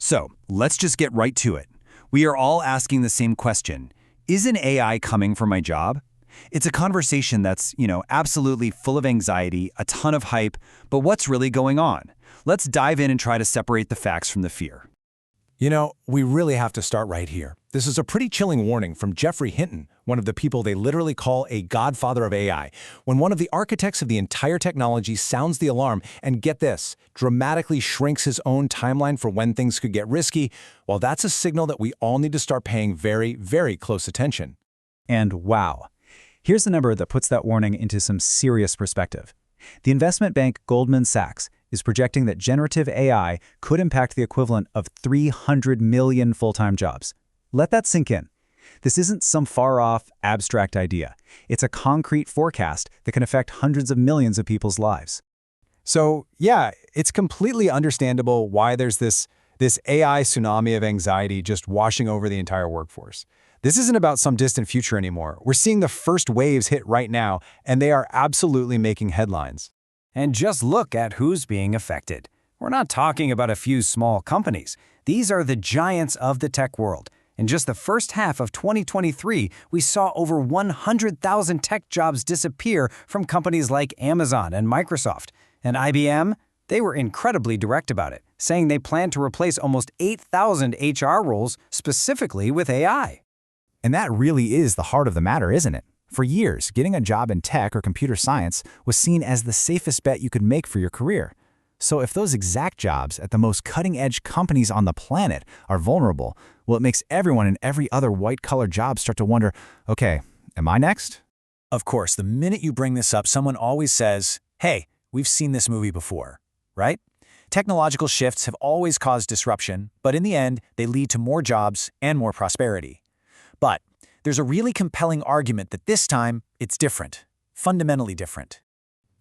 So, let's just get right to it. We are all asking the same question. Is an AI coming for my job? It's a conversation that's, absolutely full of anxiety, a ton of hype, but what's really going on? Let's dive in and try to separate the facts from the fear. We really have to start right here. This is a pretty chilling warning from Geoffrey Hinton, one of the people they literally call a godfather of AI, when one of the architects of the entire technology sounds the alarm and, get this, dramatically shrinks his own timeline for when things could get risky. Well, that's a signal that we all need to start paying very, very close attention. And wow, here's the number that puts that warning into some serious perspective. The investment bank Goldman Sachs is projecting that generative AI could impact the equivalent of 300 million full-time jobs. Let that sink in. This isn't some far-off, abstract idea. It's a concrete forecast that can affect hundreds of millions of people's lives. So, yeah, it's completely understandable why there's this AI tsunami of anxiety just washing over the entire workforce. This isn't about some distant future anymore. We're seeing the first waves hit right now, and they are absolutely making headlines. And just look at who's being affected. We're not talking about a few small companies. These are the giants of the tech world. In just the first half of 2023, we saw over 100,000 tech jobs disappear from companies like Amazon and Microsoft. And IBM, they were incredibly direct about it, saying they plan to replace almost 8,000 HR roles specifically with AI. And that really is the heart of the matter, isn't it? For years, getting a job in tech or computer science was seen as the safest bet you could make for your career. So if those exact jobs at the most cutting-edge companies on the planet are vulnerable, well, it makes everyone in every other white-collar job start to wonder, okay, am I next? Of course, the minute you bring this up, someone always says, hey, we've seen this movie before, right? Technological shifts have always caused disruption, but in the end, they lead to more jobs and more prosperity. But there's a really compelling argument that this time, it's different, fundamentally different.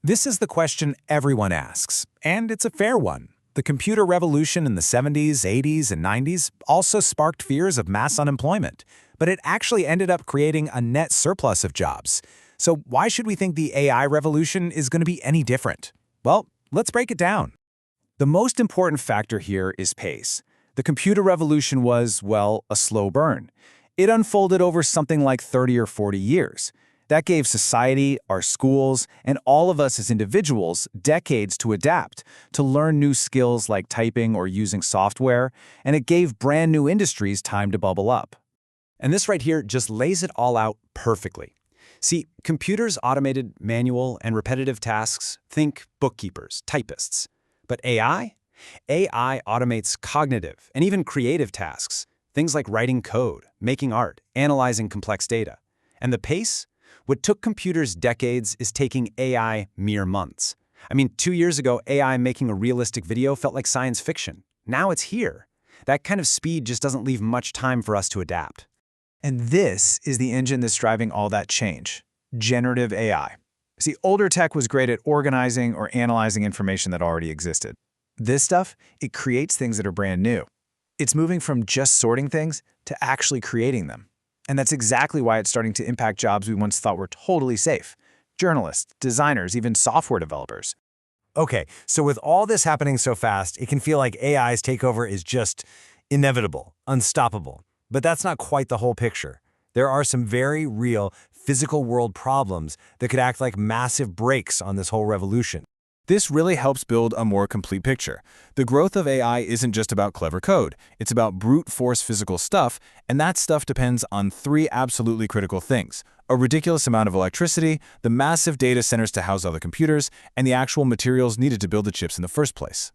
This is the question everyone asks, and it's a fair one. The computer revolution in the 70s, 80s, and 90s also sparked fears of mass unemployment, but it actually ended up creating a net surplus of jobs. So why should we think the AI revolution is going to be any different? Well, let's break it down. The most important factor here is pace. The computer revolution was, well, a slow burn. It unfolded over something like 30 or 40 years. That gave society, our schools, and all of us as individuals decades to adapt, to learn new skills like typing or using software, and it gave brand new industries time to bubble up. And this right here just lays it all out perfectly. See, computers automated manual and repetitive tasks, think bookkeepers, typists. But AI? AI automates cognitive and even creative tasks. Things like writing code, making art, analyzing complex data. And the pace? What took computers decades is taking AI mere months. 2 years ago, AI making a realistic video felt like science fiction. Now it's here. That kind of speed just doesn't leave much time for us to adapt. And this is the engine that's driving all that change: generative AI. See, older tech was great at organizing or analyzing information that already existed. This stuff, it creates things that are brand new. It's moving from just sorting things to actually creating them. And that's exactly why it's starting to impact jobs we once thought were totally safe. Journalists, designers, even software developers. Okay, so with all this happening so fast, it can feel like AI's takeover is just inevitable, unstoppable. But that's not quite the whole picture. There are some very real physical world problems that could act like massive brakes on this whole revolution. This really helps build a more complete picture. The growth of AI isn't just about clever code. It's about brute force physical stuff, and that stuff depends on 3 absolutely critical things: a ridiculous amount of electricity, the massive data centers to house all the computers, and the actual materials needed to build the chips in the first place.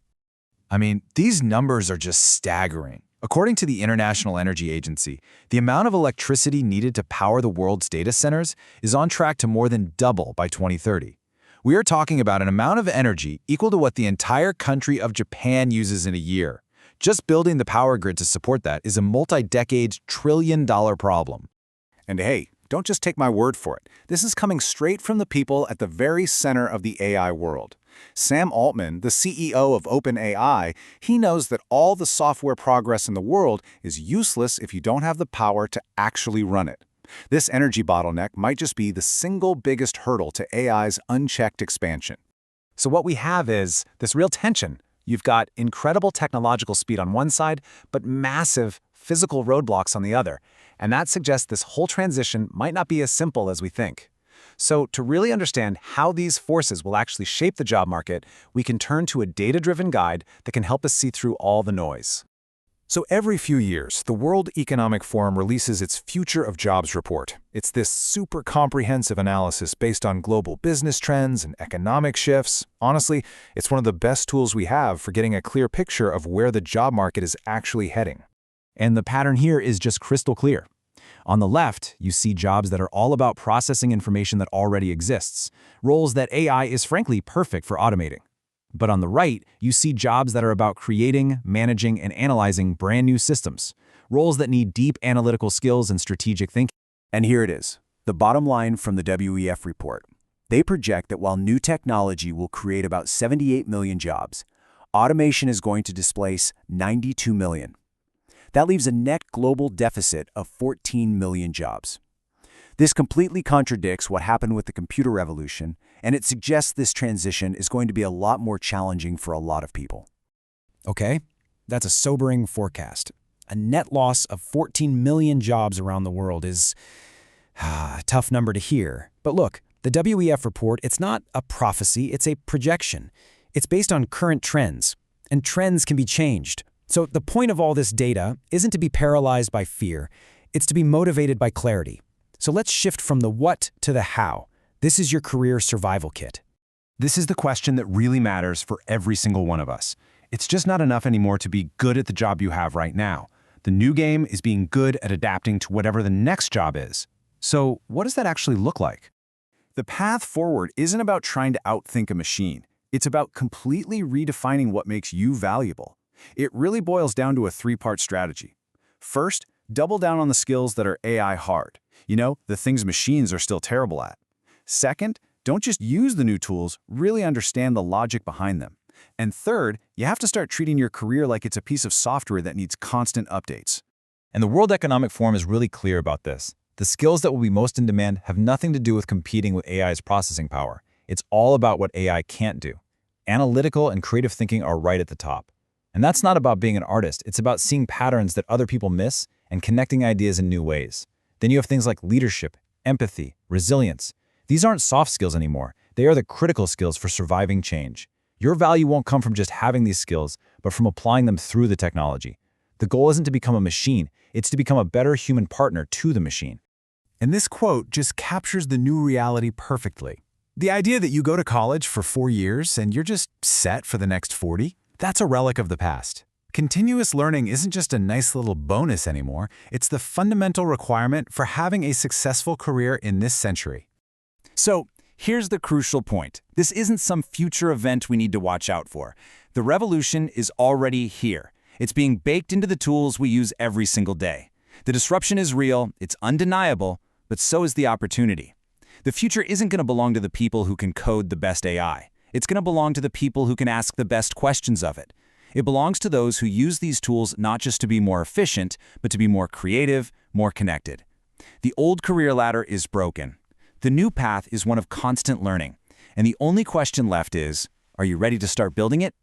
These numbers are just staggering. According to the International Energy Agency, the amount of electricity needed to power the world's data centers is on track to more than double by 2030. We are talking about an amount of energy equal to what the entire country of Japan uses in a year. Just building the power grid to support that is a multi-decade trillion-dollar problem. And hey, don't just take my word for it. This is coming straight from the people at the very center of the AI world. Sam Altman, the CEO of OpenAI, he knows that all the software progress in the world is useless if you don't have the power to actually run it. This energy bottleneck might just be the single biggest hurdle to AI's unchecked expansion. So what we have is this real tension. You've got incredible technological speed on one side, but massive physical roadblocks on the other, and that suggests this whole transition might not be as simple as we think. So, to really understand how these forces will actually shape the job market, we can turn to a data-driven guide that can help us see through all the noise. So every few years, the World Economic Forum releases its Future of Jobs report. It's this super comprehensive analysis based on global business trends and economic shifts. Honestly, it's one of the best tools we have for getting a clear picture of where the job market is actually heading. And the pattern here is just crystal clear. On the left, you see jobs that are all about processing information that already exists, roles that AI is frankly perfect for automating. But on the right, you see jobs that are about creating, managing, and analyzing brand new systems, roles that need deep analytical skills and strategic thinking. And here it is, the bottom line from the WEF report. They project that while new technology will create about 78 million jobs, automation is going to displace 92 million. That leaves a net global deficit of 14 million jobs. This completely contradicts what happened with the computer revolution, and it suggests this transition is going to be a lot more challenging for a lot of people. Okay, that's a sobering forecast. A net loss of 14 million jobs around the world is a tough number to hear. But look, the WEF report, it's not a prophecy, it's a projection. It's based on current trends, and trends can be changed. So the point of all this data isn't to be paralyzed by fear, it's to be motivated by clarity. So let's shift from the what to the how. This is your career survival kit. This is the question that really matters for every single one of us. It's just not enough anymore to be good at the job you have right now. The new game is being good at adapting to whatever the next job is. So what does that actually look like? The path forward isn't about trying to outthink a machine. It's about completely redefining what makes you valuable. It really boils down to a three-part strategy. First, double down on the skills that are AI hard. You know, the things machines are still terrible at. Second, don't just use the new tools, really understand the logic behind them. And third, you have to start treating your career like it's a piece of software that needs constant updates. And the World Economic Forum is really clear about this. The skills that will be most in demand have nothing to do with competing with AI's processing power. It's all about what AI can't do. Analytical and creative thinking are right at the top. And that's not about being an artist. It's about seeing patterns that other people miss and connecting ideas in new ways. Then you have things like leadership, empathy, resilience. These aren't soft skills anymore. They are the critical skills for surviving change. Your value won't come from just having these skills, but from applying them through the technology. The goal isn't to become a machine, it's to become a better human partner to the machine. And this quote just captures the new reality perfectly. The idea that you go to college for 4 years and you're just set for the next 40, that's a relic of the past. Continuous learning isn't just a nice little bonus anymore, it's the fundamental requirement for having a successful career in this century. So, here's the crucial point. This isn't some future event we need to watch out for. The revolution is already here. It's being baked into the tools we use every single day. The disruption is real, it's undeniable, but so is the opportunity. The future isn't going to belong to the people who can code the best AI. It's going to belong to the people who can ask the best questions of it. It belongs to those who use these tools not just to be more efficient, but to be more creative, more connected. The old career ladder is broken. The new path is one of constant learning. And the only question left is, are you ready to start building it?